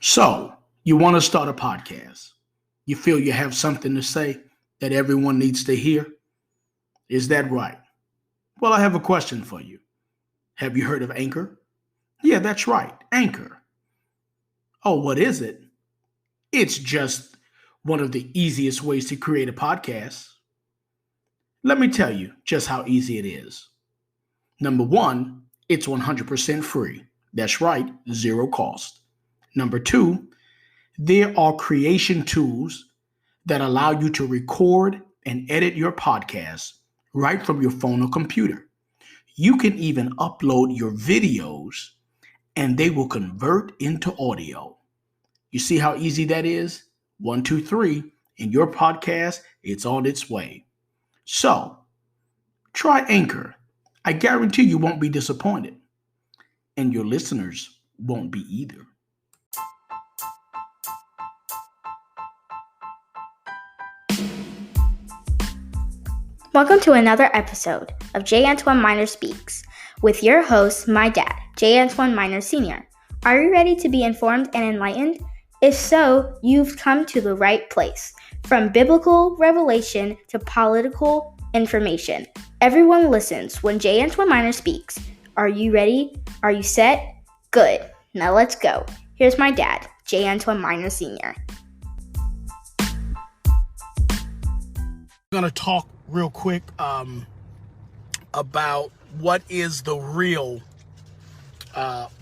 So, you want to start a podcast. You feel you have something to say that everyone needs to hear? Is that right? Well, I have a question for you. Have you heard of Anchor? Yeah, that's right, Anchor. Oh, what is it? It's just one of the easiest ways to create a podcast. Let me tell you just how easy it is. Number one, it's 100% free. That's right, zero cost. Number two, there are creation tools that allow you to record and edit your podcast right from your phone or computer. You can even upload your videos and they will convert into audio. You see how easy that is? 1, 2, 3, and your podcast, it's on its way. So, try Anchor. I guarantee you won't be disappointed, and your listeners won't be either. Welcome to another episode of J Antoine Miner Speaks with your host, my dad, J Antoine Miner Sr. Are you ready to be informed and enlightened? If so, you've come to the right place. From biblical revelation to political information, everyone listens when J Antoine Miner speaks. Are you ready? Are you set? Good. Now let's go. Here's my dad, J Antoine Miner Sr. I'm going to talk real quick about what is the real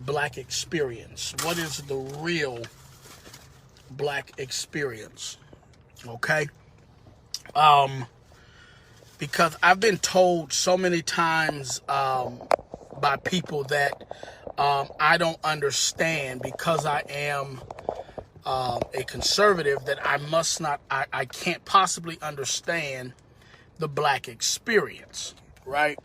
black experience. What is the real black experience? Okay? Because I've been told so many times by people that I don't understand because I am a conservative that I can't possibly understand the black experience, right?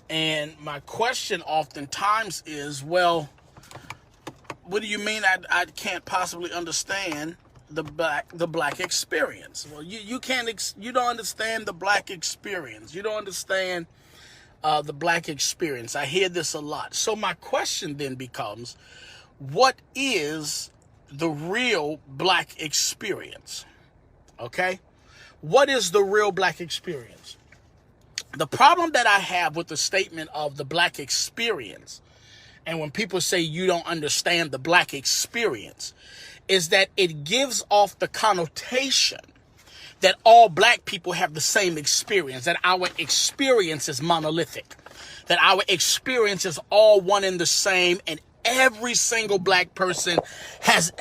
And my question oftentimes is, well, what do you mean I can't possibly understand the black experience? Well, you don't understand the black experience. You don't understand the black experience. I hear this a lot. So my question then becomes, what is the real black experience? Okay? What is the real black experience? The problem that I have with the statement of the black experience, and when people say you don't understand the black experience, is that it gives off the connotation that all black people have the same experience, that our experience is monolithic, that our experience is all one and the same, and every single black person has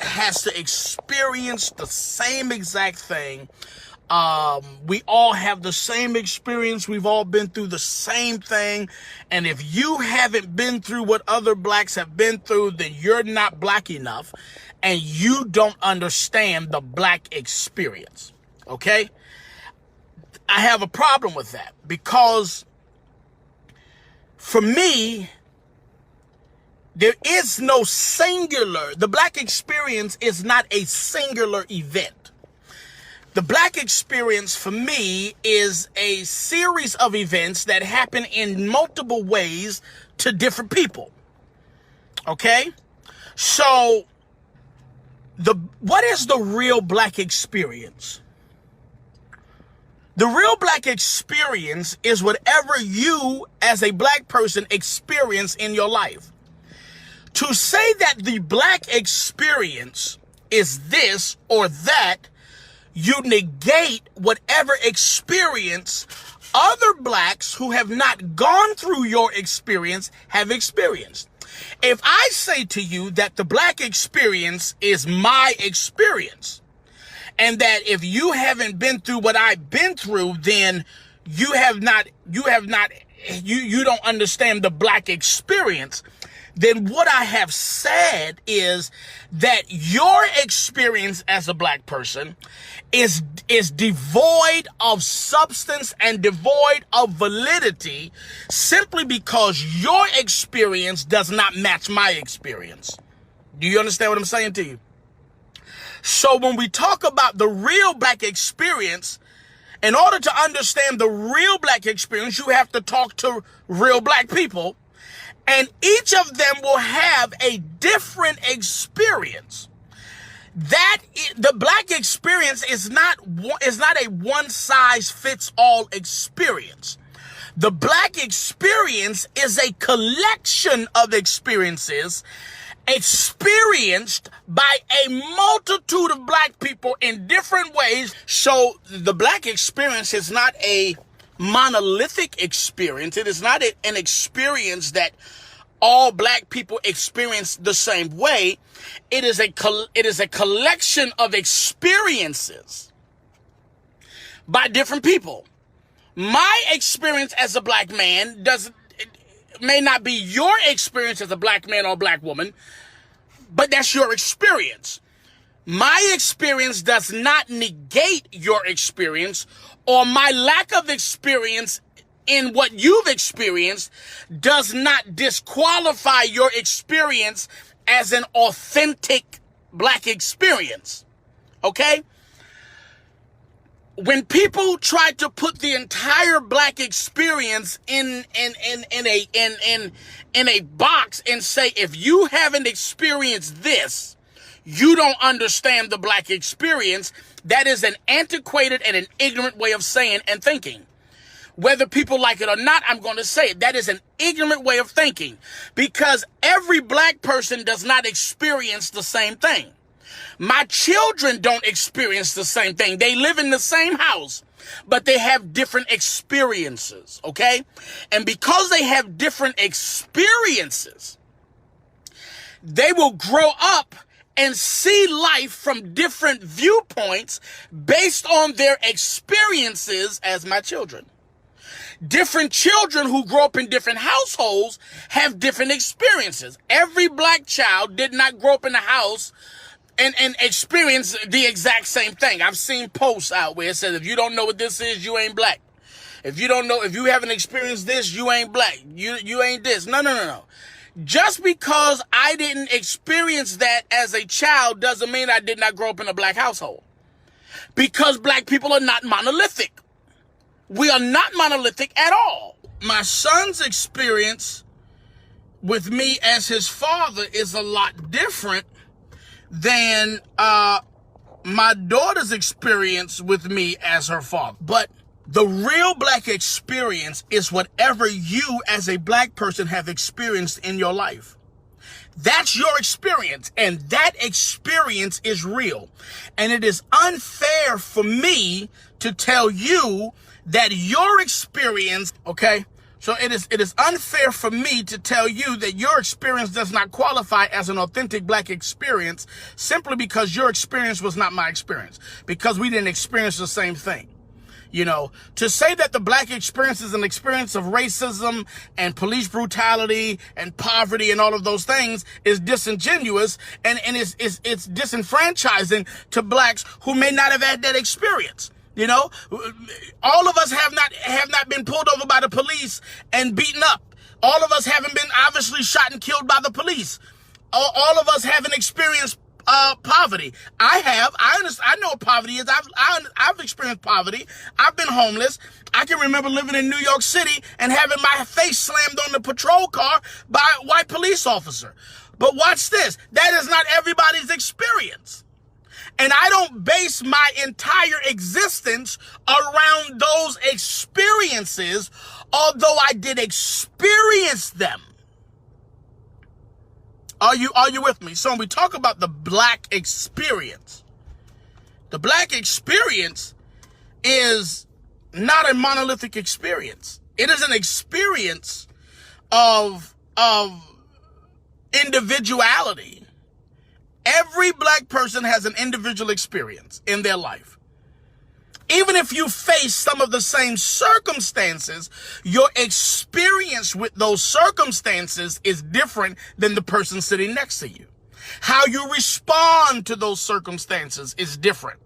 to experience the same exact thing. We all have the same experience. We've all been through the same thing. And if you haven't been through what other blacks have been through, then you're not black enough and you don't understand the black experience. Okay? I have a problem with that because for me, there is no the black experience is not a singular event. The black experience for me is a series of events that happen in multiple ways to different people. Okay? So, what is the real black experience? The real black experience is whatever you as a black person experience in your life. To say that the black experience is this or that, you negate whatever experience other blacks who have not gone through your experience have experienced. If I say to you that the black experience is my experience, and that if you haven't been through what I've been through, then you don't understand the black experience, then what I have said is that your experience as a black person is devoid of substance and devoid of validity simply because your experience does not match my experience. Do you understand what I'm saying to you? So when we talk about the real black experience, in order to understand the real black experience, you have to talk to real black people. And each of them will have a different experience. The black experience is not a one-size-fits-all experience. The black experience is a collection of experiences experienced by a multitude of black people in different ways. So the black experience is not a monolithic experience. It is not an experience that all black people experience the same way. It is a collection of experiences by different people. My experience as a black man may not be your experience as a black man or black woman, but that's your experience. My experience does not negate your experience, or my lack of experience in what you've experienced does not disqualify your experience as an authentic black experience. Okay? When people try to put the entire black experience in a box and say, if you haven't experienced this, you don't understand the black experience, that is an antiquated and an ignorant way of saying and thinking. Whether people like it or not, I'm going to say it. That is an ignorant way of thinking, because every black person does not experience the same thing. My children don't experience the same thing. They live in the same house, but they have different experiences, okay? And because they have different experiences, they will grow up and see life from different viewpoints based on their experiences as my children. Different children who grow up in different households have different experiences. Every black child did not grow up in a house and experience the exact same thing. I've seen posts out where it says, if you don't know what this is, you ain't black. If you haven't experienced this, you ain't black. You ain't this. No. Just because I didn't experience that as a child doesn't mean I did not grow up in a black household. Because black people are not monolithic. We are not monolithic at all. My son's experience with me as his father is a lot different than my daughter's experience with me as her father. But the real black experience is whatever you as a black person have experienced in your life. That's your experience, and that experience is real. And it is unfair for me to tell you that your experience, okay? So it is unfair for me to tell you that your experience does not qualify as an authentic black experience simply because your experience was not my experience, because we didn't experience the same thing. You know, to say that the black experience is an experience of racism and police brutality and poverty and all of those things is disingenuous, and it's disenfranchising to blacks who may not have had that experience. You know, all of us have not been pulled over by the police and beaten up. All of us haven't been obviously shot and killed by the police. All of us haven't experienced poverty. I have. I know what poverty is. I've experienced poverty. I've been homeless. I can remember living in New York City and having my face slammed on the patrol car by a white police officer. But watch this. That is not everybody's experience. And I don't base my entire existence around those experiences, although I did experience them. Are you with me? So when we talk about the black experience, the black experience is not a monolithic experience. It is an experience of individuality. Every black person has an individual experience in their life. Even if you face some of the same circumstances, your experience with those circumstances is different than the person sitting next to you. How you respond to those circumstances is different.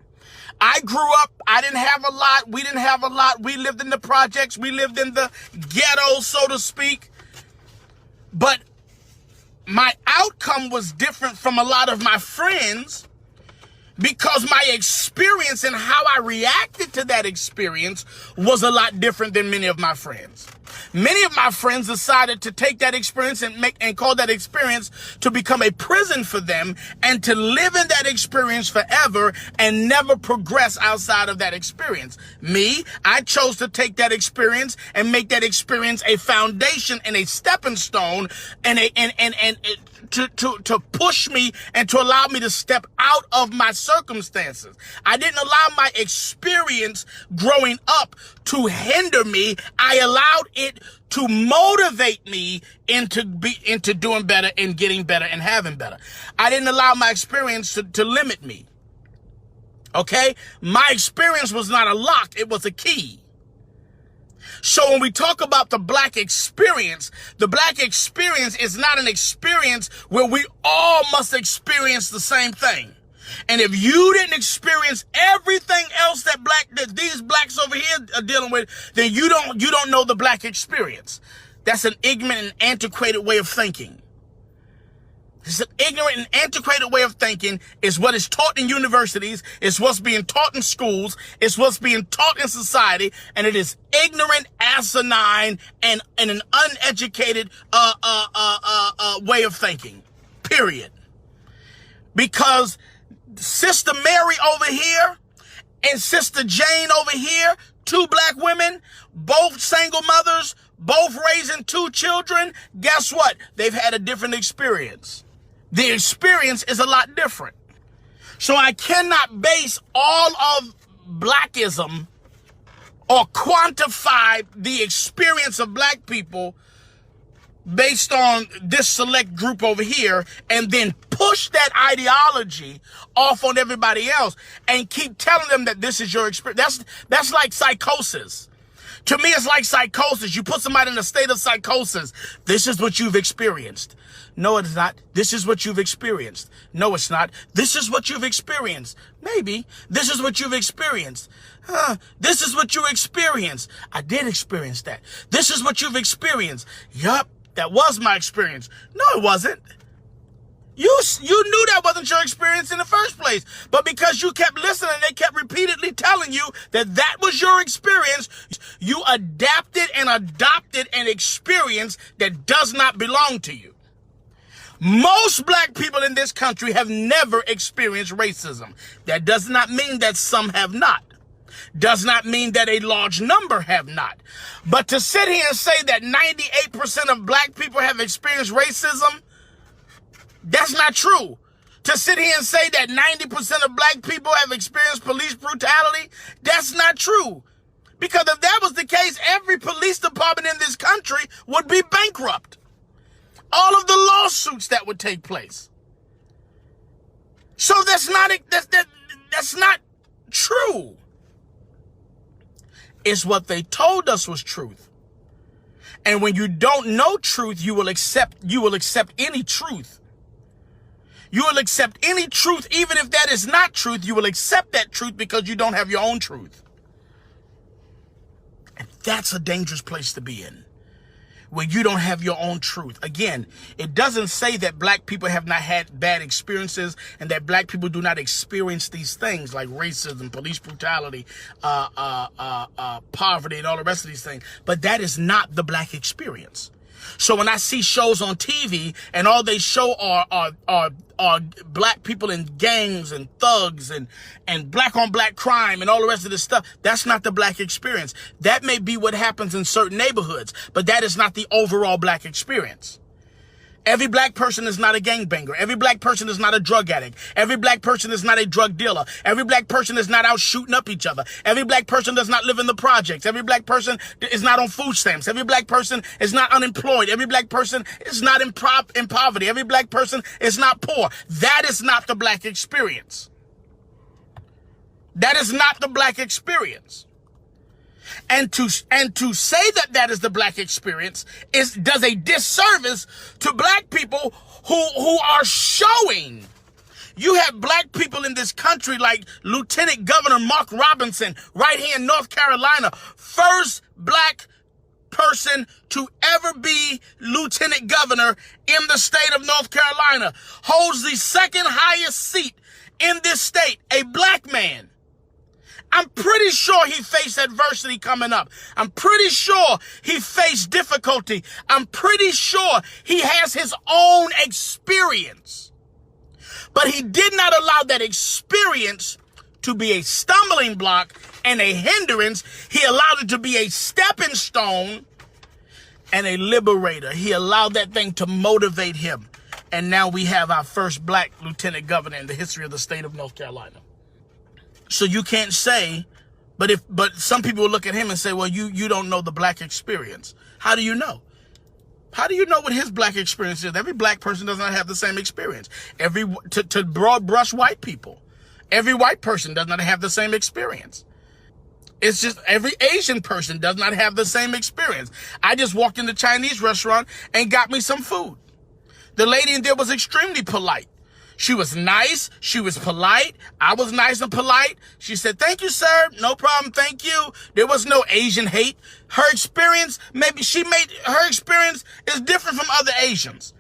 I grew up, I didn't have a lot, we didn't have a lot, we lived in the projects, we lived in the ghetto, so to speak. But my outcome was different from a lot of my friends because my experience and how I reacted to that experience was a lot different than many of my friends. Many of my friends decided to take that experience and call that experience to become a prison for them and to live in that experience forever and never progress outside of that experience. Me, I chose to take that experience and make that experience a foundation and a stepping stone and to push me and to allow me to step out of my circumstances. I didn't allow my experience growing up to hinder me. I allowed it to motivate me into doing better and getting better and having better. I didn't allow my experience to limit me. Okay? My experience was not a lock, it was a key. So when we talk about the black experience is not an experience where we all must experience the same thing. And if you didn't experience everything else that these blacks over here are dealing with, then you don't know the black experience. That's an ignorant and antiquated way of thinking. It's an ignorant and antiquated way of thinking. It's what is taught in universities. It's what's being taught in schools. It's what's being taught in society. And it is ignorant, asinine, and an uneducated way of thinking. Period. Because Sister Mary over here and Sister Jane over here, two black women, both single mothers, both raising two children, guess what? They've had a different experience. The experience is a lot different. So I cannot base all of blackism or quantify the experience of black people based on this select group over here and then push that ideology off on everybody else and keep telling them that this is your experience. That's like psychosis. To me, it's like psychosis. You put somebody in a state of psychosis. This is what you've experienced. No, it's not. This is what you've experienced. No, it's not. This is what you've experienced. Maybe. This is what you've experienced. This is what you experienced. I did experience that. This is what you've experienced. Yup, that was my experience. No, it wasn't. You knew that wasn't your experience in the first place. But because you kept listening, they kept repeatedly telling you that was your experience, you adapted and adopted an experience that does not belong to you. Most black people in this country have never experienced racism. That does not mean that some have not. Does not mean that a large number have not. But to sit here and say that 98% of black people have experienced racism, that's not true. To sit here and say that 90% of black people have experienced police brutality, that's not true. Because if that was the case, every police department in this country would be bankrupt. All of the lawsuits that would take place. So that's not true. It's what they told us was truth. And when you don't know truth, you will accept any truth. You will accept any truth, even if that is not truth. You will accept that truth because you don't have your own truth. And that's a dangerous place to be in, where you don't have your own truth. Again, it doesn't say that black people have not had bad experiences and that black people do not experience these things like racism, police brutality, poverty, and all the rest of these things. But that is not the black experience. So when I see shows on TV and all they show are black people in gangs and thugs and black on black crime and all the rest of this stuff, that's not the black experience. That may be what happens in certain neighborhoods, but that is not the overall black experience. Every black person is not a gangbanger. Every black person is not a drug addict. Every black person is not a drug dealer. Every black person is not out shooting up each other. Every black person does not live in the projects. Every black person is not on food stamps. Every black person is not unemployed. Every black person is not in poverty. Every black person is not poor. That is not the black experience. That is not the black experience. And to say that is the black experience does a disservice to black people who are showing. You have black people in this country like Lieutenant Governor Mark Robinson right here in North Carolina, first black person to ever be lieutenant governor in the state of North Carolina, holds the second highest seat in this state, a black man. I'm pretty sure he faced adversity coming up. I'm pretty sure he faced difficulty. I'm pretty sure he has his own experience. But he did not allow that experience to be a stumbling block and a hindrance. He allowed it to be a stepping stone and a liberator. He allowed that thing to motivate him. And now we have our first black lieutenant governor in the history of the state of North Carolina. So you can't say, but some people will look at him and say, well, you don't know the black experience. How do you know? How do you know what his black experience is? Every black person does not have the same experience. To broad brush white people, every white person does not have the same experience. It's just every Asian person does not have the same experience. I just walked in the Chinese restaurant and got me some food. The lady in there was extremely polite. She was nice. She was polite. I was nice and polite. She said, thank you, sir. No problem. Thank you. There was no Asian hate. Her experience, her experience is different from other Asians.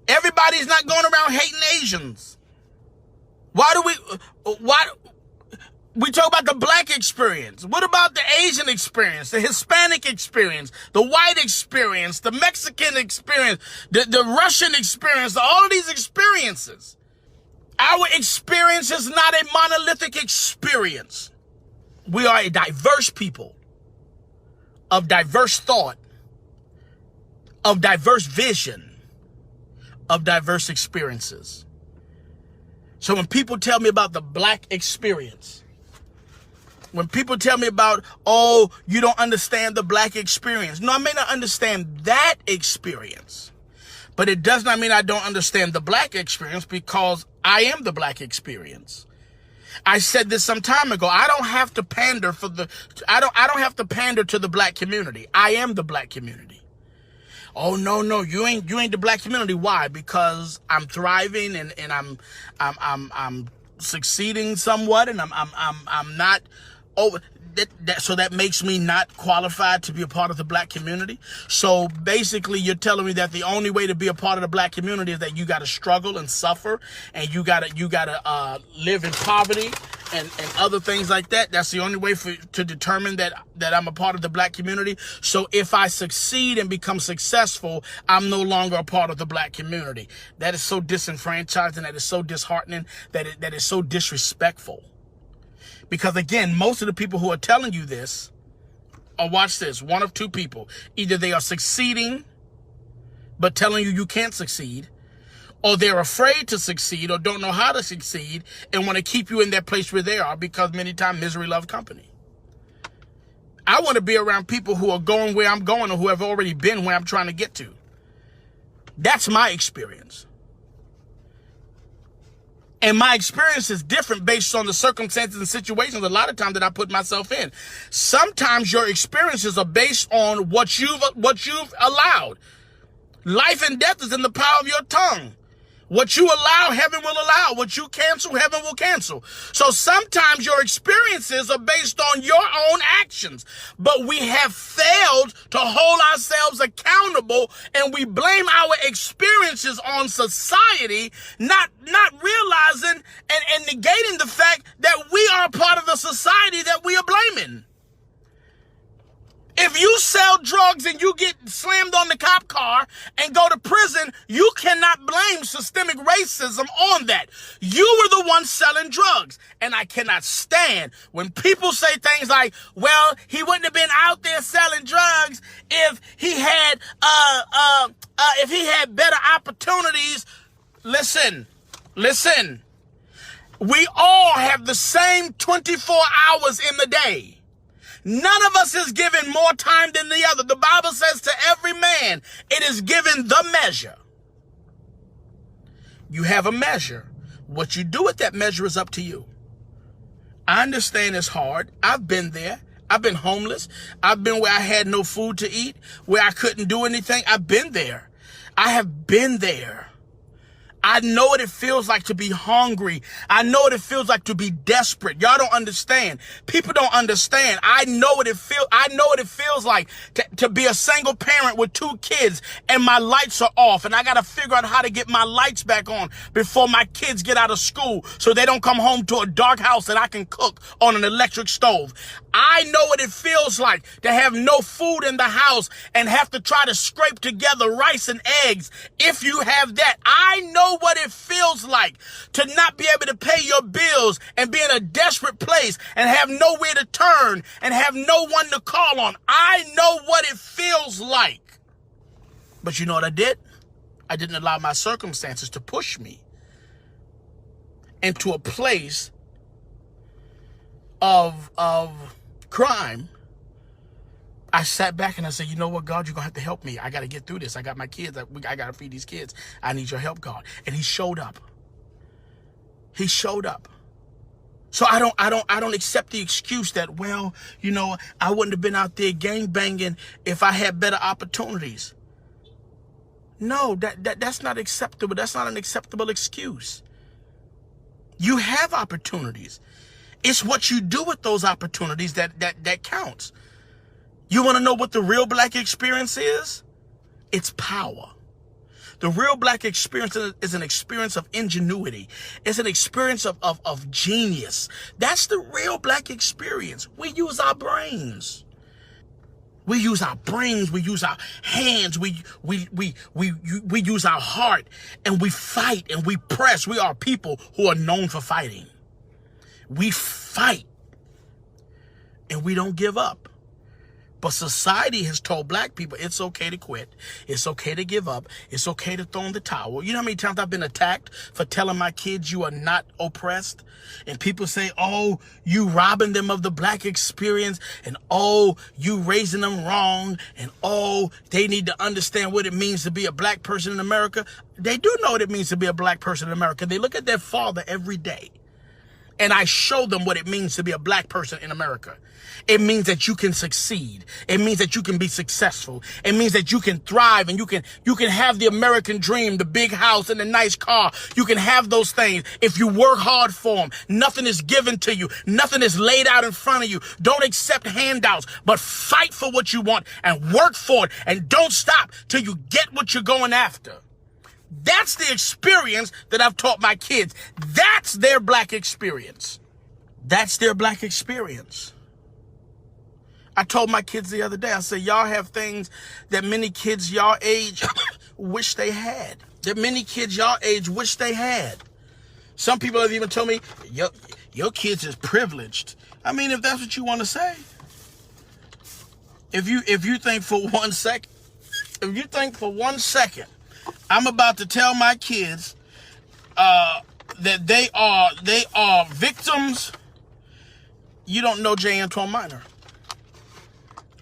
Everybody's not going around hating Asians. We talk about the black experience. What about the Asian experience, the Hispanic experience, the white experience, the Mexican experience, the Russian experience, all of these experiences? Our experience is not a monolithic experience. We are a diverse people of diverse thought, of diverse vision, of diverse experiences. So when people tell me about the black experience, when people tell me about, oh, you don't understand the black experience. No, I may not understand that experience, but it does not mean I don't understand the black experience, because I am the black experience. I said this some time ago. I don't have to pander I don't have to pander to the black community. I am the black community. Oh, no, you ain't the black community. Why? Because I'm thriving and I'm succeeding somewhat, and I'm not. So that makes me not qualified to be a part of the black community. So basically, you're telling me that the only way to be a part of the black community is that you got to struggle and suffer, and you gotta live in poverty and other things like that. That's the only way to determine that I'm a part of the black community. So if I succeed and become successful, I'm no longer a part of the black community. That is so disenfranchised, and that is so disheartening, that is so disrespectful. Because again, most of the people who are telling you this, watch this, one of two people. Either they are succeeding, but telling you can't succeed, or they're afraid to succeed or don't know how to succeed and want to keep you in that place where they are, because many times misery loves company. I want to be around people who are going where I'm going, or who have already been where I'm trying to get to. That's my experience. And my experience is different based on the circumstances and situations a lot of times that I put myself in. Sometimes your experiences are based on what you've allowed. Life and death is in the power of your tongue. What you allow, heaven will allow. What you cancel, heaven will cancel. So sometimes your experiences are based on your own actions, but we have failed to hold ourselves accountable, and we blame our experiences on society, not realizing and negating the fact that we are a part of the society that we are blaming. If you sell drugs and you get slammed on the cop car and go to prison, you cannot blame systemic racism on that. You were the one selling drugs. And I cannot stand when people say things like, well, he wouldn't have been out there selling drugs if he had better opportunities. Listen. We all have the same 24 hours in the day. None of us is given more time than the other. The Bible says to every man, it is given the measure. You have a measure. What you do with that measure is up to you. I understand it's hard. I've been there. I've been homeless. I've been where I had no food to eat, where I couldn't do anything. I've been there. I have been there. I know what it feels like to be hungry. I know what it feels like to be desperate. Y'all don't understand. People don't understand. I know what it feels like to be a single parent with 2 kids and my lights are off and I got to figure out how to get my lights back on before my kids get out of school so they don't come home to a dark house that I can cook on an electric stove. I know what it feels like to have no food in the house and have to try to scrape together rice and eggs. If you have that, I know what it feels like to not be able to pay your bills and be in a desperate place and have nowhere to turn and have no one to call on. I know what it feels like. But you know what I did? I didn't allow my circumstances to push me into a place of crime. I sat back and I said, you know what, God, you're going to have to help me. I got to get through this. I got my kids. I got to feed these kids. I need your help, God. And he showed up. He showed up. So I don't accept the excuse that, well, you know, I wouldn't have been out there gangbanging if I had better opportunities. No, that's not acceptable. That's not an acceptable excuse. You have opportunities. It's what you do with those opportunities that counts. You want to know what the real black experience is? It's power. The real black experience is an experience of ingenuity. It's an experience of genius. That's the real black experience. We use our brains. We use our brains. We use our hands. We use our heart, and we fight and we press. We are people who are known for fighting. We fight and we don't give up. But society has told black people it's okay to quit. It's okay to give up. It's okay to throw in the towel. You know how many times I've been attacked for telling my kids you are not oppressed? And people say, oh, you robbing them of the black experience. And oh, you raising them wrong. And oh, they need to understand what it means to be a black person in America. They do know what it means to be a black person in America. They look at their father every day. And I show them what it means to be a black person in America. It means that you can succeed. It means that you can be successful. It means that you can thrive and you can have the American dream, the big house and the nice car. You can have those things if you work hard for them. Nothing is given to you. Nothing is laid out in front of you. Don't accept handouts, but fight for what you want and work for it. And don't stop till you get what you're going after. That's the experience that I've taught my kids. That's their black experience. That's their black experience. I told my kids the other day, I said, y'all have things that many kids y'all age wish they had. That many kids y'all age wish they had. Some people have even told me, your kids is privileged. I mean, if that's what you want to say. If you think for 1 second, I'm about to tell my kids that they are victims. You don't know J Antoine Miner.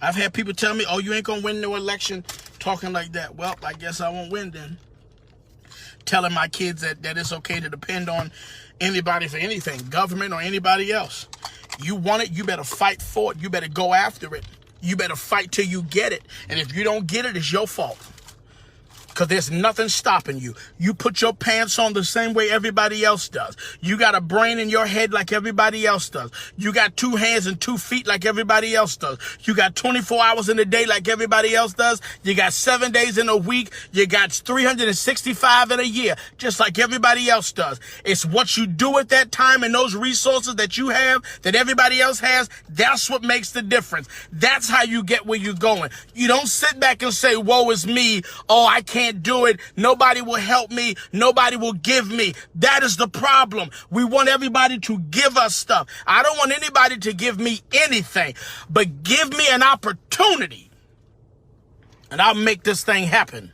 I've had people tell me, oh, you ain't gonna win no election talking like that. Well, I guess I won't win then. Telling my kids that it's okay to depend on anybody for anything, government or anybody else. You want it, you better fight for it. You better go after it. You better fight till you get it. And if you don't get it, it's your fault. Because there's nothing stopping you. You put your pants on the same way everybody else does. You got a brain in your head like everybody else does. You got 2 hands and 2 feet like everybody else does. You got 24 hours in a day like everybody else does. You got 7 days in a week. You got 365 in a year, just like everybody else does. It's what you do at that time and those resources that you have that everybody else has. That's what makes the difference. That's how you get where you're going. You don't sit back and say, woe is me. Oh, I can't do it. Nobody will help me. Nobody will give me. That is the problem. We want everybody to give us stuff. I don't want anybody to give me anything, but give me an opportunity and I'll make this thing happen.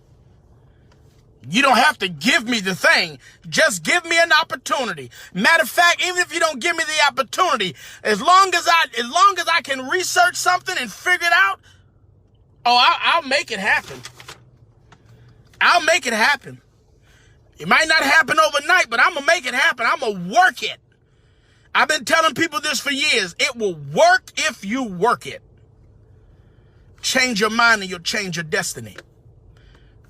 You don't have to give me the thing. Just give me an opportunity. Matter of fact, even if you don't give me the opportunity, as long as I can research something and figure it out, I'll make it happen. I'll make it happen. It might not happen overnight, but I'm going to make it happen. I'm going to work it. I've been telling people this for years. It will work if you work it. Change your mind and you'll change your destiny.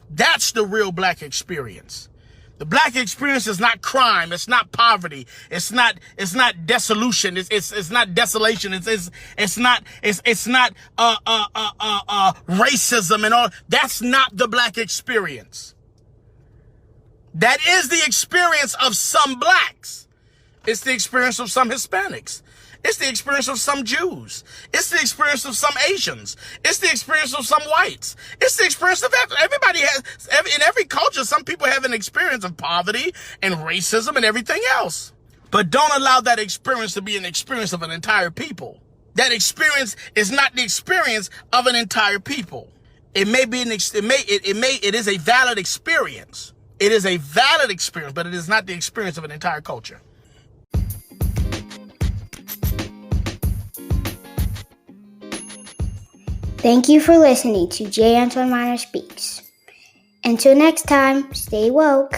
That's the real black experience. The black experience is not crime. It's not poverty. It's not dissolution. It's not desolation. It's not racism and all. That's not the black experience. That is the experience of some blacks. It's the experience of some Hispanics. It's the experience of some Jews. It's the experience of some Asians. It's the experience of some whites. It's the experience of everybody in every culture. Some people have an experience of poverty and racism and everything else. But don't allow that experience to be an experience of an entire people. That experience is not the experience of an entire people. It is a valid experience. It is a valid experience, but it is not the experience of an entire culture. Thank you for listening to J Antoine Miner Speaks. Until next time, stay woke.